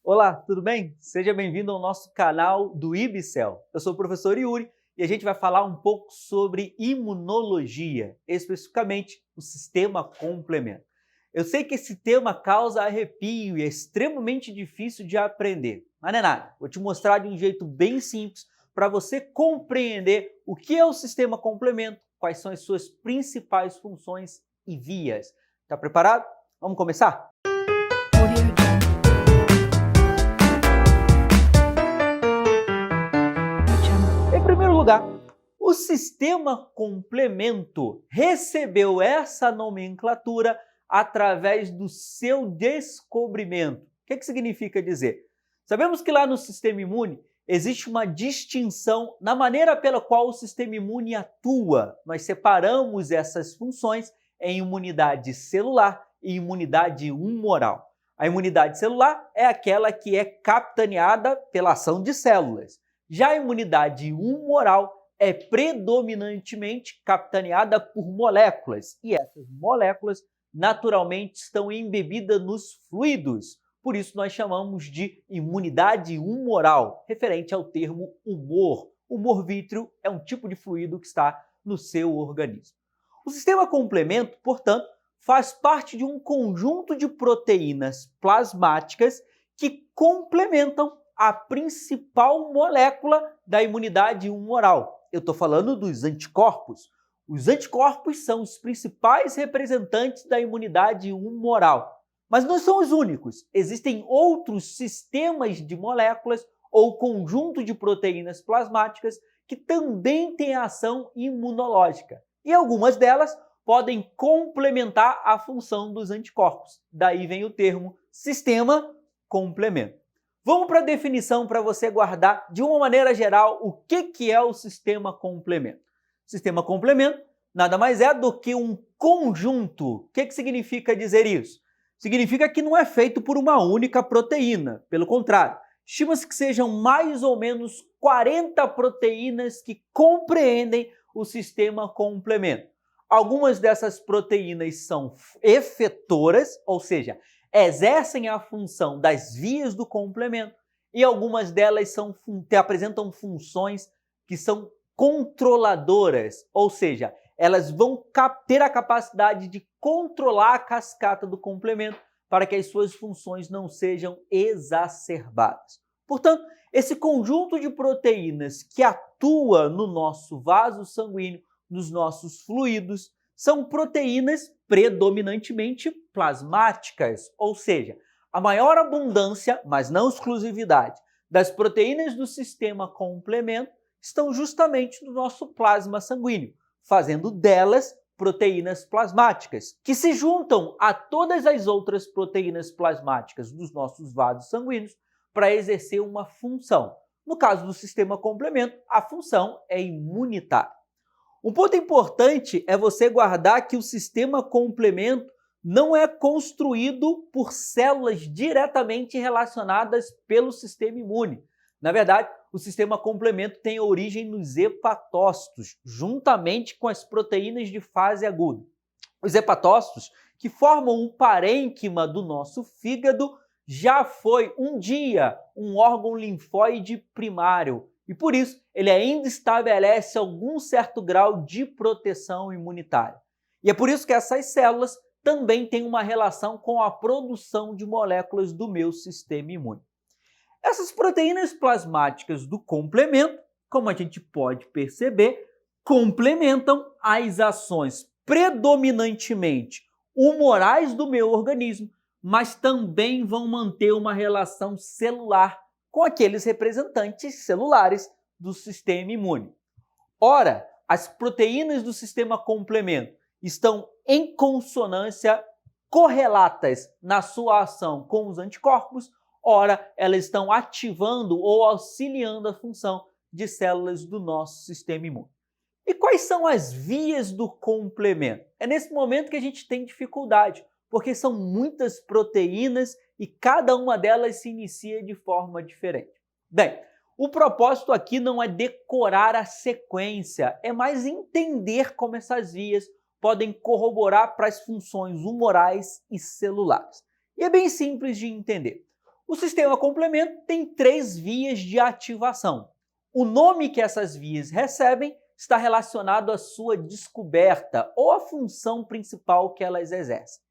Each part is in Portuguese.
Olá, tudo bem? Seja bem-vindo ao nosso canal do IBCEL. Eu sou o professor Yuri e a gente vai falar um pouco sobre imunologia, especificamente o sistema complemento. Eu sei que esse tema causa arrepio e é extremamente difícil de aprender, mas não é nada. Vou te mostrar de um jeito bem simples para você compreender o que é o sistema complemento, quais são as suas principais funções e vias. Está preparado? Vamos começar? Em primeiro lugar, o sistema complemento recebeu essa nomenclatura através do seu descobrimento. O que significa dizer? Sabemos que lá no sistema imune existe uma distinção na maneira pela qual o sistema imune atua. Nós separamos essas funções em imunidade celular e imunidade humoral. A imunidade celular é aquela que é capitaneada pela ação de células. Já a imunidade humoral é predominantemente capitaneada por moléculas, e essas moléculas naturalmente estão embebidas nos fluidos. Por isso nós chamamos de imunidade humoral, referente ao termo humor. Humor vítreo é um tipo de fluido que está no seu organismo. O sistema complemento, portanto, faz parte de um conjunto de proteínas plasmáticas que complementam a principal molécula da imunidade humoral. Eu estou falando dos anticorpos. Os anticorpos são os principais representantes da imunidade humoral. Mas não são os únicos. Existem outros sistemas de moléculas ou conjunto de proteínas plasmáticas que também têm ação imunológica. E algumas delas podem complementar a função dos anticorpos. Daí vem o termo sistema complemento. Vamos para a definição para você guardar de uma maneira geral o que é o sistema complemento. Sistema complemento nada mais é do que um conjunto. O que significa dizer isso? Significa que não é feito por uma única proteína. Pelo contrário, estima-se que sejam mais ou menos 40 proteínas que compreendem o sistema complemento. Algumas dessas proteínas são efetoras, ou seja, exercem a função das vias do complemento, e algumas delas apresentam funções que são controladoras, ou seja, elas vão ter a capacidade de controlar a cascata do complemento para que as suas funções não sejam exacerbadas. Portanto, esse conjunto de proteínas que atua no nosso vaso sanguíneo, nos nossos fluidos, são proteínas predominantemente plasmáticas, ou seja, a maior abundância, mas não exclusividade, das proteínas do sistema complemento estão justamente no nosso plasma sanguíneo, fazendo delas proteínas plasmáticas, que se juntam a todas as outras proteínas plasmáticas dos nossos vasos sanguíneos para exercer uma função. No caso do sistema complemento, a função é imunitária. Um ponto importante é você guardar que o sistema complemento não é construído por células diretamente relacionadas pelo sistema imune. Na verdade, o sistema complemento tem origem nos hepatócitos, juntamente com as proteínas de fase aguda. Os hepatócitos, que formam o parênquima do nosso fígado, já foi um dia um órgão linfóide primário, e por isso ele ainda estabelece algum certo grau de proteção imunitária. E é por isso que essas células também têm uma relação com a produção de moléculas do meu sistema imune. Essas proteínas plasmáticas do complemento, como a gente pode perceber, complementam as ações predominantemente humorais do meu organismo, mas também vão manter uma relação celular com aqueles representantes celulares do sistema imune. Ora, as proteínas do sistema complemento estão em consonância, correlatas na sua ação com os anticorpos, ora, elas estão ativando ou auxiliando a função de células do nosso sistema imune. E quais são as vias do complemento? É nesse momento que a gente tem dificuldade, porque são muitas proteínas e cada uma delas se inicia de forma diferente. Bem, o propósito aqui não é decorar a sequência, é mais entender como essas vias podem corroborar para as funções humorais e celulares. E é bem simples de entender. O sistema complemento tem 3 vias de ativação. O nome que essas vias recebem está relacionado à sua descoberta ou à função principal que elas exercem.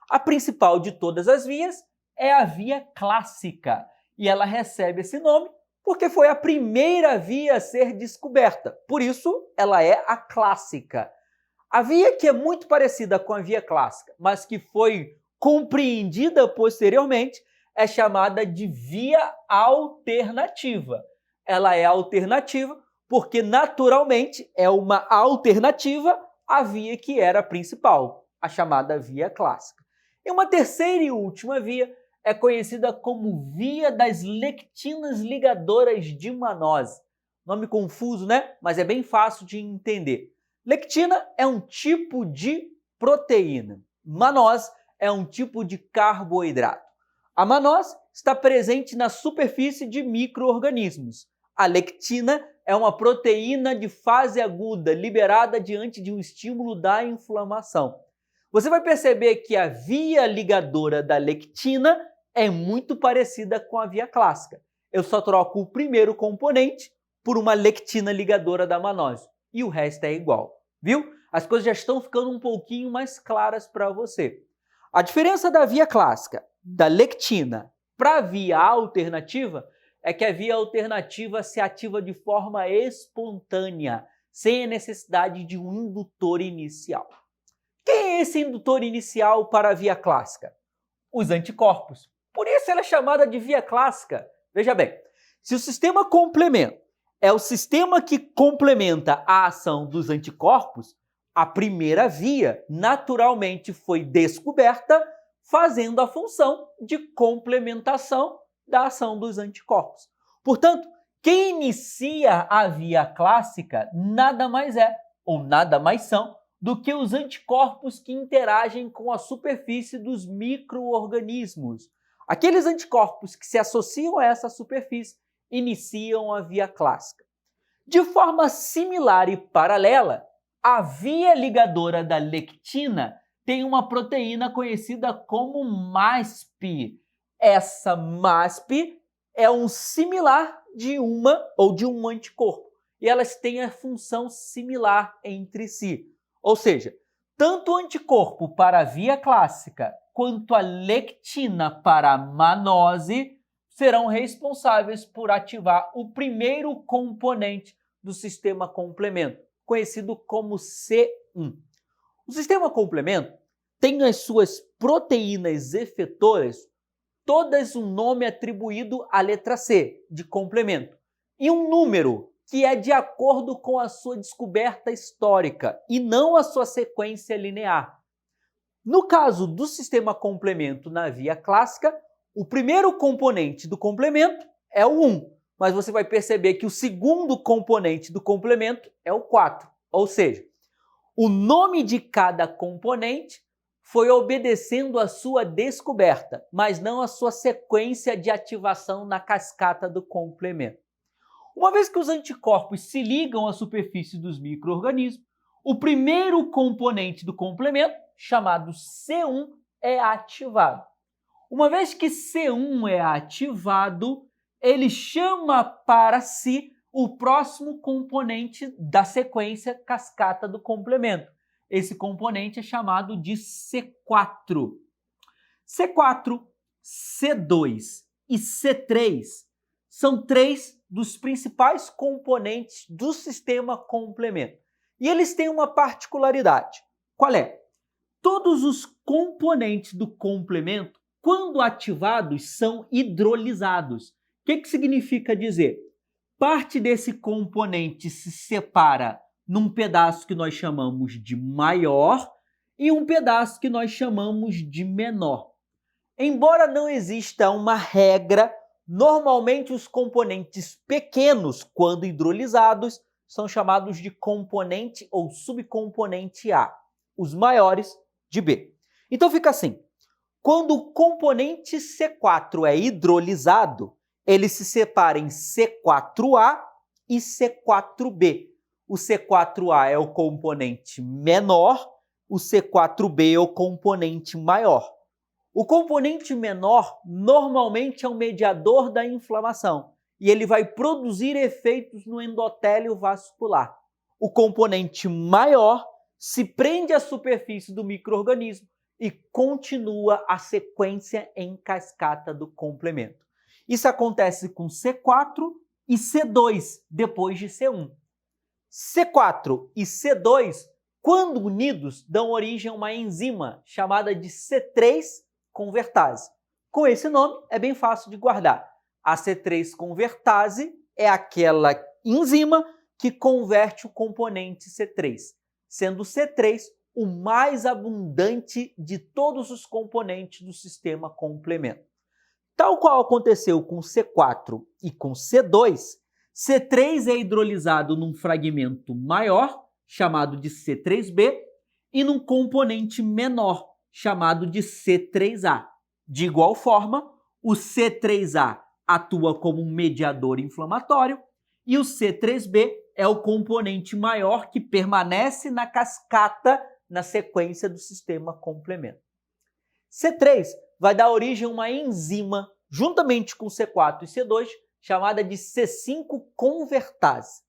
A principal de todas as vias é a via clássica, e ela recebe esse nome porque foi a primeira via a ser descoberta. Por isso, ela é a clássica. A via que é muito parecida com a via clássica, mas que foi compreendida posteriormente, é chamada de via alternativa. Ela é alternativa porque, naturalmente, é uma alternativa à via que era a principal, a chamada via clássica. E uma terceira e última via é conhecida como via das lectinas ligadoras de manose. Nome confuso, né? Mas é bem fácil de entender. Lectina é um tipo de proteína. Manose é um tipo de carboidrato. A manose está presente na superfície de micro-organismos. A lectina é uma proteína de fase aguda liberada diante de um estímulo da inflamação. Você vai perceber que a via ligadora da lectina é muito parecida com a via clássica. Eu só troco o primeiro componente por uma lectina ligadora da manose e o resto é igual, viu? As coisas já estão ficando um pouquinho mais claras para você. A diferença da via clássica, da lectina, para a via alternativa é que a via alternativa se ativa de forma espontânea, sem a necessidade de um indutor inicial. Quem é esse indutor inicial para a via clássica? Os anticorpos. Por isso ela é chamada de via clássica. Veja bem, se o sistema complemento é o sistema que complementa a ação dos anticorpos, a primeira via naturalmente foi descoberta fazendo a função de complementação da ação dos anticorpos. Portanto, quem inicia a via clássica nada mais é, ou nada mais são, do que os anticorpos que interagem com a superfície dos micro-organismos. Aqueles anticorpos que se associam a essa superfície iniciam a via clássica. De forma similar e paralela, a via ligadora da lectina tem uma proteína conhecida como MASP. Essa MASP é um similar de uma ou de um anticorpo e elas têm a função similar entre si. Ou seja, tanto o anticorpo para a via clássica quanto a lectina para a manose serão responsáveis por ativar o primeiro componente do sistema complemento, conhecido como C1. O sistema complemento tem as suas proteínas efetoras todas um nome atribuído à letra C, de complemento, e um número que é de acordo com a sua descoberta histórica e não a sua sequência linear. No caso do sistema complemento na via clássica, o primeiro componente do complemento é o 1, mas você vai perceber que o segundo componente do complemento é o 4, ou seja, o nome de cada componente foi obedecendo à sua descoberta, mas não à sua sequência de ativação na cascata do complemento. Uma vez que os anticorpos se ligam à superfície dos micro-organismos, o primeiro componente do complemento, chamado C1, é ativado. Uma vez que C1 é ativado, ele chama para si o próximo componente da sequência cascata do complemento. Esse componente é chamado de C4. C4, C2 e C3 são 3 dos principais componentes do sistema complemento. E eles têm uma particularidade. Qual é? Todos os componentes do complemento, quando ativados, são hidrolisados. O que significa dizer? Parte desse componente se separa num pedaço que nós chamamos de maior e um pedaço que nós chamamos de menor. Embora não exista uma regra, normalmente os componentes pequenos, quando hidrolisados, são chamados de componente ou subcomponente A, os maiores de B. Então fica assim, quando o componente C4 é hidrolisado, ele se separa em C4A e C4B. O C4A é o componente menor, o C4B é o componente maior. O componente menor normalmente é um mediador da inflamação e ele vai produzir efeitos no endotélio vascular. O componente maior se prende à superfície do micro-organismo e continua a sequência em cascata do complemento. Isso acontece com C4 e C2 depois de C1. C4 e C2, quando unidos, dão origem a uma enzima chamada de C3 convertase. Com esse nome, é bem fácil de guardar. A C3 convertase é aquela enzima que converte o componente C3, sendo o C3 o mais abundante de todos os componentes do sistema complemento. Tal qual aconteceu com C4 e com C2, C3 é hidrolisado num fragmento maior, chamado de C3b, e num componente menor, chamado de C3a. De igual forma, o C3a atua como um mediador inflamatório e o C3b é o componente maior que permanece na cascata na sequência do sistema complemento. C3 vai dar origem a uma enzima, juntamente com C4 e C2, chamada de C5 convertase.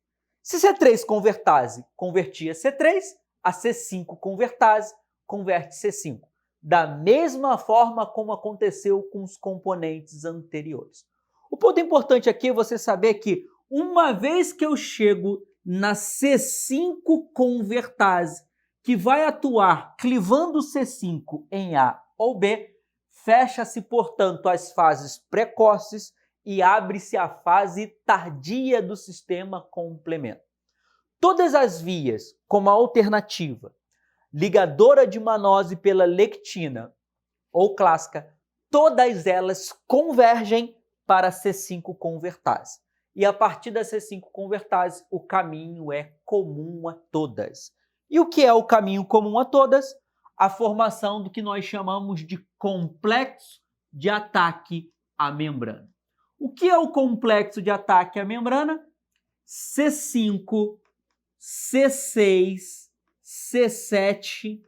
Se C3 convertase convertia C3, a C5 convertase converte C5, da mesma forma como aconteceu com os componentes anteriores. O ponto importante aqui é você saber que, uma vez que eu chego na C5 convertase, que vai atuar clivando C5 em A ou B, fecha-se, portanto, as fases precoces e abre-se a fase tardia do sistema complemento. Todas as vias, como a alternativa, ligadora de manose pela lectina ou clássica, todas elas convergem para a C5 convertase. E a partir da C5 convertase, o caminho é comum a todas. E o que é o caminho comum a todas? A formação do que nós chamamos de complexo de ataque à membrana. O que é o complexo de ataque à membrana? C5, C6, C7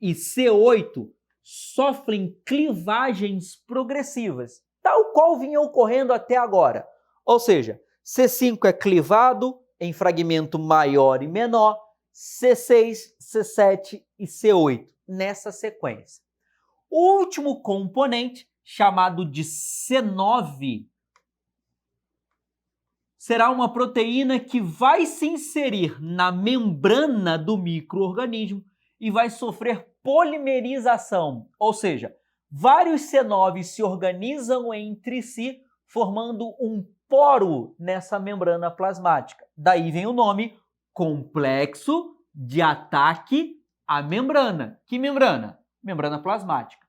e C8 sofrem clivagens progressivas, tal qual vinha ocorrendo até agora. Ou seja, C5 é clivado em fragmento maior e menor, C6, C7 e C8, nessa sequência. O último componente, chamado de C9, será uma proteína que vai se inserir na membrana do micro-organismo e vai sofrer polimerização, ou seja, vários C9 se organizam entre si, formando um poro nessa membrana plasmática. Daí vem o nome complexo de ataque à membrana. Que membrana? Membrana plasmática.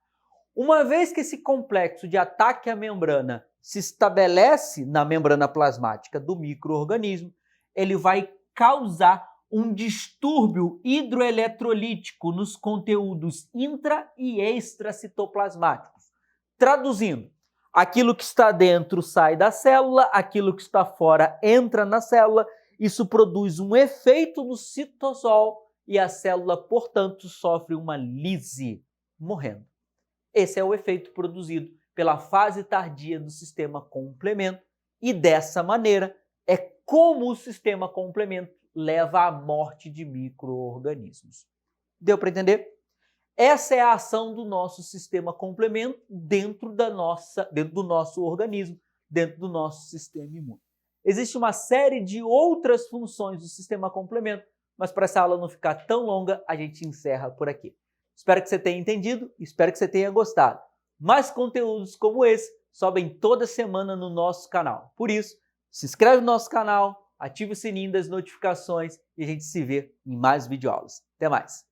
Uma vez que esse complexo de ataque à membrana se estabelece na membrana plasmática do micro-organismo, ele vai causar um distúrbio hidroeletrolítico nos conteúdos intra- e extracitoplasmáticos. Traduzindo, aquilo que está dentro sai da célula, aquilo que está fora entra na célula, isso produz um efeito no citosol e a célula, portanto, sofre uma lise, morrendo. Esse é o efeito produzido pela fase tardia do sistema complemento e, dessa maneira, é como o sistema complemento leva à morte de micro-organismos. Deu para entender? Essa é a ação do nosso sistema complemento dentro do nosso organismo, dentro do nosso sistema imune. Existe uma série de outras funções do sistema complemento, mas para essa aula não ficar tão longa, a gente encerra por aqui. Espero que você tenha entendido, espero que você tenha gostado. Mais conteúdos como esse sobem toda semana no nosso canal. Por isso, se inscreve no nosso canal, ative o sininho das notificações e a gente se vê em mais videoaulas. Até mais!